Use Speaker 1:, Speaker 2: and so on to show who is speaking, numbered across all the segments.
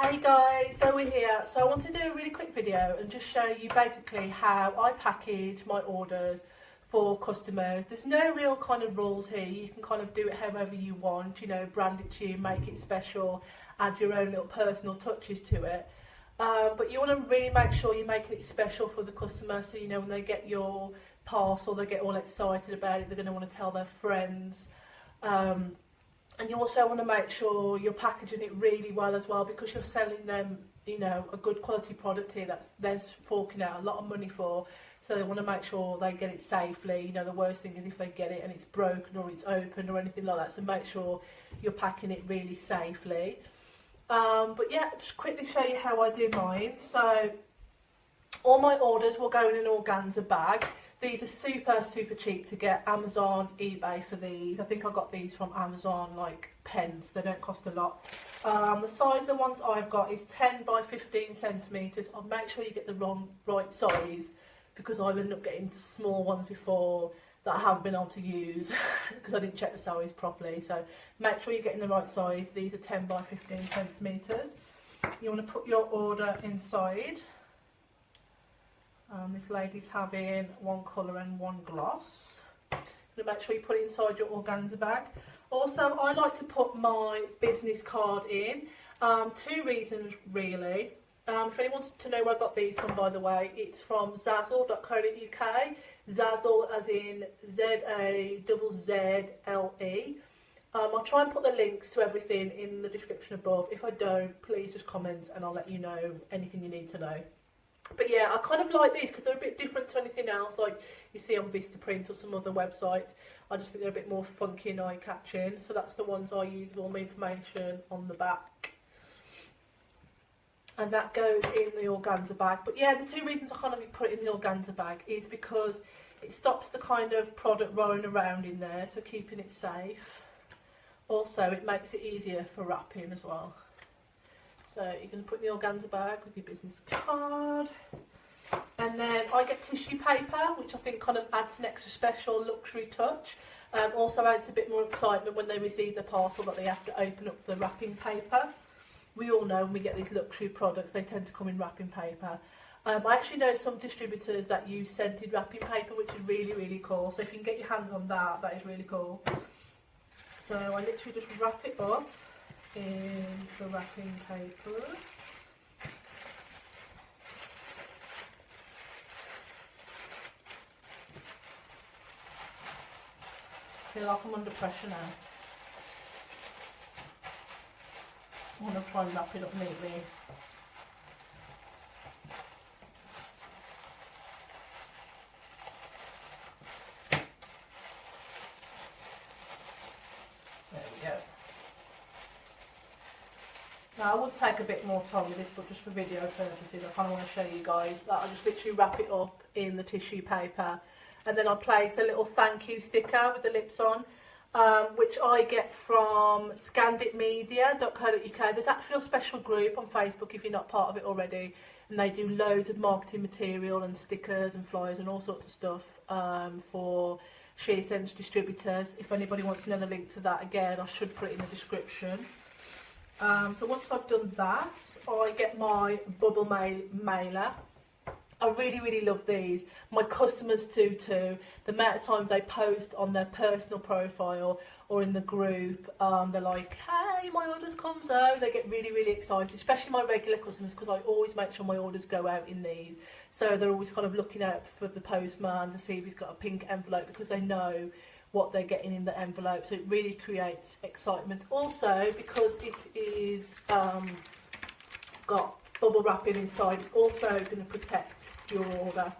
Speaker 1: Hey guys, so we're here. So I want to do a really quick video and just show you basically how I package my orders for customers. There's no real kind of rules here. You can kind of do it however you want, you know, brand it to you, make it special, add your own little personal touches to it. But you want to really make sure you're making it special for the customer, so you know when they get your parcel, they get all excited about it, they're going to want to tell their friends. And you also want to make sure you're packaging it really well as well, because you're selling them, you know, a good quality product here that's they're forking out a lot of money for. So they want to make sure they get it safely. You know, the worst thing is if they get it and it's broken or it's open or anything like that. So make sure you're packing it really safely. But yeah, just quickly show you how I do mine. So all my orders will go in an organza bag. These are super cheap to get. Amazon, eBay for these. I think I got these from Amazon, like pence. They don't cost a lot. The size of the ones I've got is 10 by 15 centimetres. I'll make sure you get the right size, because I've ended up getting small ones before that I haven't been able to use because I didn't check the size properly. So make sure you're getting the right size. These are 10 by 15 centimetres. You want to put your order inside. This lady's having one colour and one gloss. You're going to make sure you put it inside your organza bag. Also, I like to put my business card in. Two reasons really. If anyone wants to know where I got these from, by the way, it's from zazzle.co.uk. Zazzle as in Z-A-Z-Z-L-E. I'll try and put the links to everything in the description above. If I don't, please just comment and I'll let you know anything you need to know. But yeah, I kind of like these because they're a bit different to anything else like you see on Vistaprint or some other websites. I just think they're a bit more funky and eye-catching. So that's the ones I use with all my information on the back. And that goes in the organza bag. But yeah, the two reasons I kind of put it in the organza bag is because it stops the kind of product rolling around in there, so keeping it safe. Also, it makes it easier for wrapping as well. So you're going to put in the organza bag with your business card. And then I get tissue paper, which I think kind of adds an extra special luxury touch. Also adds a bit more excitement when they receive the parcel that they have to open up the wrapping paper. We all know when we get these luxury products, they tend to come in wrapping paper. I actually know some distributors that use scented wrapping paper, which is really cool. So if you can get your hands on that, that is really cool. So I literally just wrap it up in the wrapping paper. I feel like I'm under pressure now. I want to try and wrap it up neatly. There we go. Now I would take a bit more time with this, but just for video purposes I kind of want to show you guys that I just literally wrap it up in the tissue paper, and then I place a little thank you sticker with the lips on, which I get from scanditmedia.co.uk. There's actually a special group on Facebook if you're not part of it already, and they do loads of marketing material and stickers and flyers and all sorts of stuff for Lipsense distributors. If anybody wants to know the link to that, again I should put it in the description. So once I've done that, I get my bubble mailer. I really love these. My customers do too. The amount of times they post on their personal profile or in the group, they're like, hey, my order's come, so they get really excited, especially my regular customers, because I always make sure my orders go out in these. So they're always kind of looking out for the postman to see if he's got a pink envelope, because they know what they're getting in the envelope. So it really creates excitement. Also, because it is got bubble wrapping inside, it's also going to protect your order.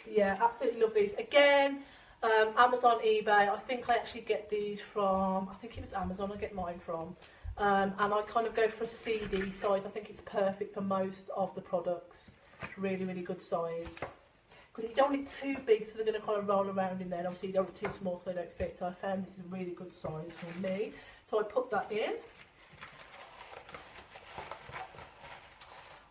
Speaker 1: Yeah, absolutely love these. Again, Amazon, eBay. I think I actually get these from, I think it was Amazon I get mine from. And I kind of go for a CD size. I think it's perfect for most of the products. It's really good size. Because you don't want it too big, so they're going to kind of roll around in there. And obviously you don't want it too small, so they don't fit. So I found this is a really good size for me. So I put that in.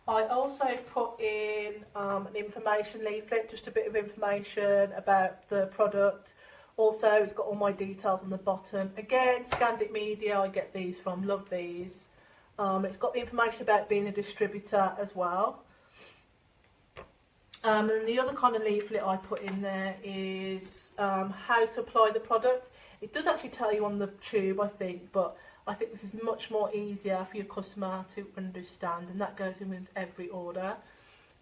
Speaker 1: I also put in an information leaflet, just a bit of information about the product. Also, it's got all my details on the bottom. Again, Scandit Media, I get these from, love these. It's got the information about being a distributor as well. And the other kind of leaflet I put in there is how to apply the product. It does actually tell you on the tube, I think, but I think this is much more easier for your customer to understand, and that goes in with every order.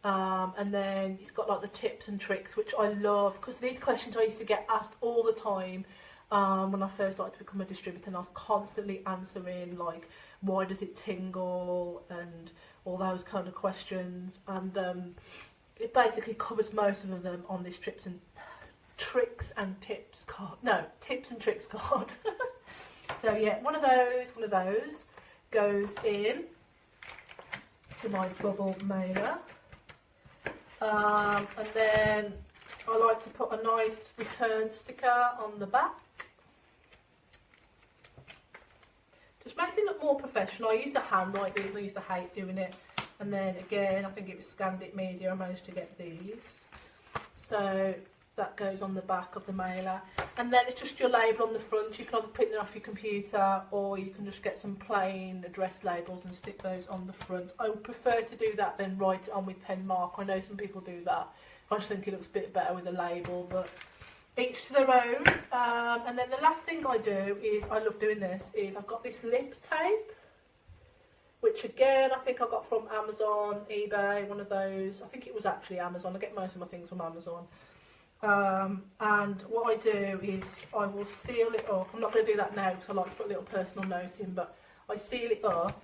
Speaker 1: And then it's got like the tips and tricks, which I love, because these questions I used to get asked all the time when I first started to become a distributor, and I was constantly answering like, why does it tingle, and all those kind of questions. And it basically covers most of them on this tricks and tips card. No, tips and tricks card. So yeah, one of those goes in to my bubble mailer. And then I like to put a nice return sticker on the back. Just makes it look more professional. I used to handwrite these, I used to hate doing it. And then again, I think it was Scandic Media, I managed to get these. So that goes on the back of the mailer. And then it's just your label on the front. You can either print it off your computer, or you can just get some plain address labels and stick those on the front. I would prefer to do that than write it on with pen mark. I know some people do that. I just think it looks a bit better with a label, but each to their own. And then the last thing I do is, I love doing this, is I've got this lip tape, which again I think I got from Amazon, eBay, one of those. I think it was actually Amazon. I get most of my things from Amazon. And what I do is I will seal it up. I'm not going to do that now because I like to put a little personal note in, but I seal it up,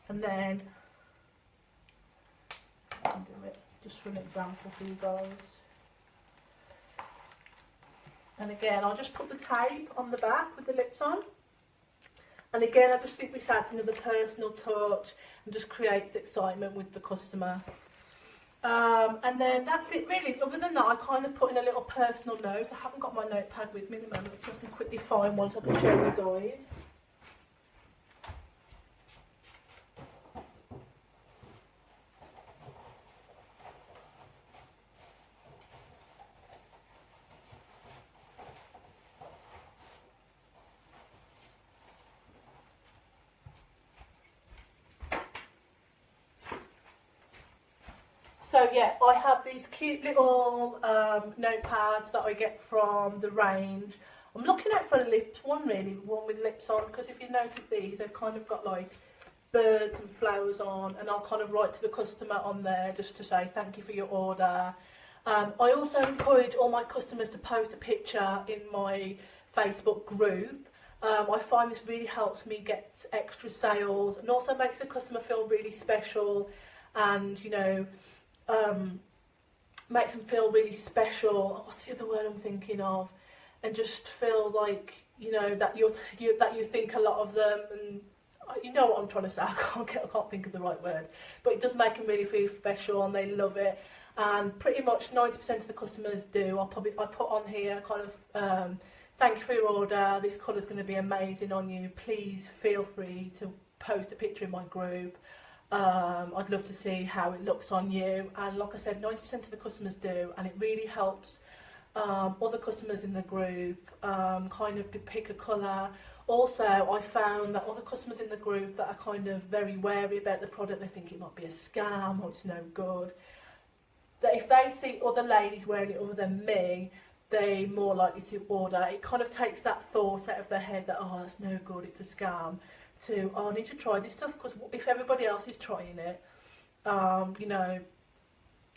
Speaker 1: and then I can do it just for an example for you guys. And again, I'll just put the tape on the back with the lips on. And again, I just think this adds another personal touch and just creates excitement with the customer. And then that's it really. Other than that, I kind of put in a little personal note. I haven't got my notepad with me at the moment, so I can quickly find one so I can show you guys. So yeah, I have these cute little notepads that I get from the range. I'm looking out for a one with lips on, because if you notice these, they've kind of got like birds and flowers on, and I'll kind of write to the customer on there just to say thank you for your order. I also encourage all my customers to post a picture in my Facebook group. I find this really helps me get extra sales, and also makes the customer feel really special, and you know, makes them feel really special. What's the other word I'm thinking of? And just feel like, you know, that you think a lot of them, and you know what I'm trying to say. I can't think of the right word, but it does make them really feel special, and they love it. And pretty much 90% of the customers do. I put on here kind of thank you for your order. This colour's going to be amazing on you. Please feel free to post a picture in my group. I'd love to see how it looks on you. And like I said, 90% of the customers do, and it really helps other customers in the group kind of to pick a colour. Also, I found that other customers in the group that are kind of very wary about the product, they think it might be a scam or it's no good, that if they see other ladies wearing it other than me, they're more likely to order. It kind of takes that thought out of their head that, oh, that's no good, it's a scam, to, oh, I need to try this stuff, because if everybody else is trying it, you know,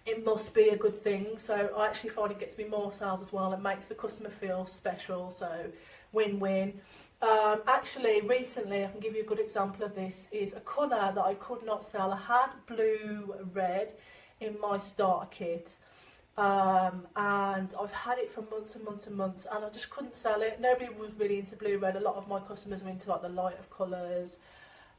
Speaker 1: it must be a good thing. So I actually find it gets me more sales as well. It makes the customer feel special, so win-win. Actually, recently, I can give you a good example of this, is a colour that I could not sell. I had blue-red in my starter kit, and I've had it for months and months and months, and I just couldn't sell it. Nobody was really into blue-red. A lot of my customers were into like the light of colours.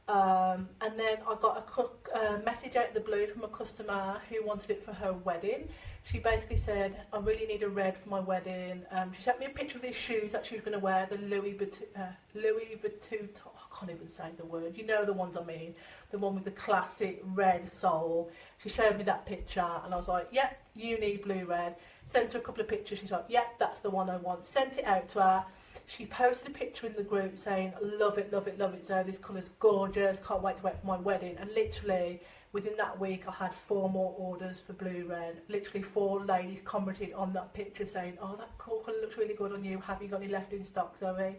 Speaker 1: And then I got a message out of the blue from a customer who wanted it for her wedding. She basically said, I really need a red for my wedding. She sent me a picture of these shoes that she was going to wear, the Louis Vuitton, I can't even say the word, you know the ones I mean, the one with the classic red sole. She showed me that picture, and I was like, yep, you need blue-red. Sent her a couple of pictures. She's like, yep, that's the one I want. Sent it out to her. She posted a picture in the group saying, love it, love it, love it, Zoe, this colour's gorgeous, can't wait to wear it for my wedding. And literally within that week I had 4 more orders for blue red. Literally 4 ladies commented on that picture saying, oh, that colour looks really good on you, have you got any left in stock, Zoe?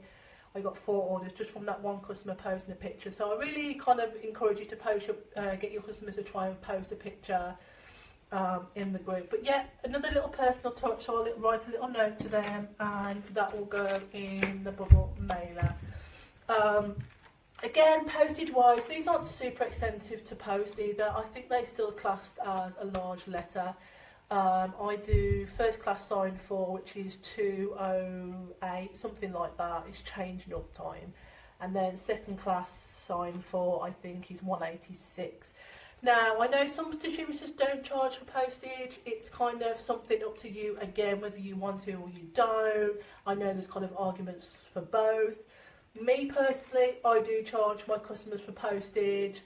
Speaker 1: I got 4 orders just from that one customer posting a picture. So I really kind of encourage you to post get your customers to try and post a picture in the group. But yeah, another little personal touch, so I'll write a little note to them and that will go in the bubble mailer. Again, postage wise, these aren't super expensive to post either. I think they still classed as a large letter. I do first class sign for, which is 208, something like that. It's changing all the time. And then second class sign for, I think, is 186. Now, I know some distributors don't charge for postage. It's kind of something up to you, again, whether you want to or you don't. I know there's kind of arguments for both. Me personally, I do charge my customers for postage.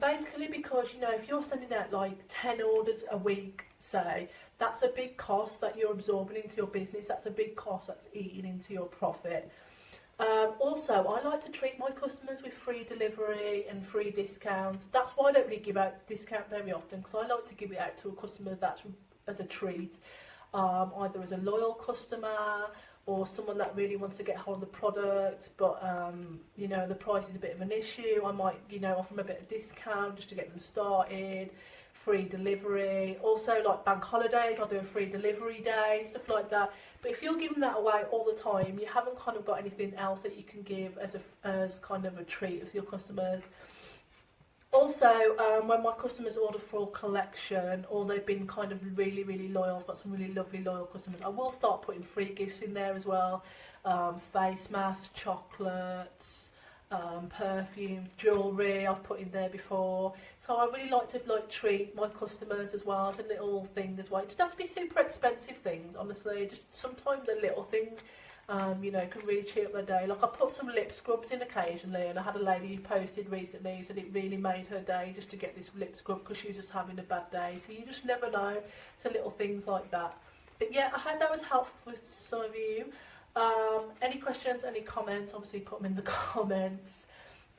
Speaker 1: Basically because, you know, if you're sending out like 10 orders a week, say, that's a big cost that you're absorbing into your business. That's a big cost that's eating into your profit. Also, I like to treat my customers with free delivery and free discounts. That's why I don't really give out discount very often, because I like to give it out to a customer that's as a treat, either as a loyal customer or someone that really wants to get hold of the product, but you know, the price is a bit of an issue. I might, you know, offer them a bit of discount just to get them started, free delivery. Also, like bank holidays, I'll do a free delivery day, stuff like that. But if you're giving that away all the time, you haven't kind of got anything else that you can give as kind of a treat to your customers. Also, when my customers order for a collection, or they've been kind of really, really loyal, I've got some really lovely loyal customers, I will start putting free gifts in there as well. Face masks, chocolates, perfumes, jewellery I've put in there before. So I really like to treat my customers as well as a little thing as well. It doesn't have to be super expensive things, honestly, just sometimes a little thing. You know, can really cheer up their day. Like I put some lip scrubs in occasionally, and I had a lady who posted recently who said it really made her day just to get this lip scrub because she was just having a bad day. So you just never know. So little things like that. But yeah, I hope that was helpful for some of you. Any questions, any comments, obviously put them in the comments.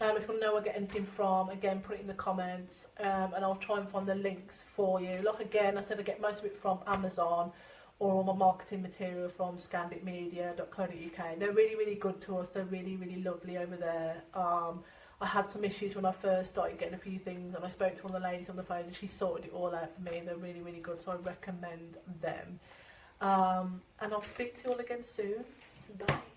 Speaker 1: If you want to know where I get anything from, again, put it in the comments, and I'll try and find the links for you. Like again, I said I get most of it from Amazon, or all my marketing material from scandicmedia.co.uk. They're really, really good to us. They're really, really lovely over there. I had some issues when I first started getting a few things, and I spoke to one of the ladies on the phone and she sorted it all out for me. They're really, really good, so I recommend them. And I'll speak to you all again soon. Bye.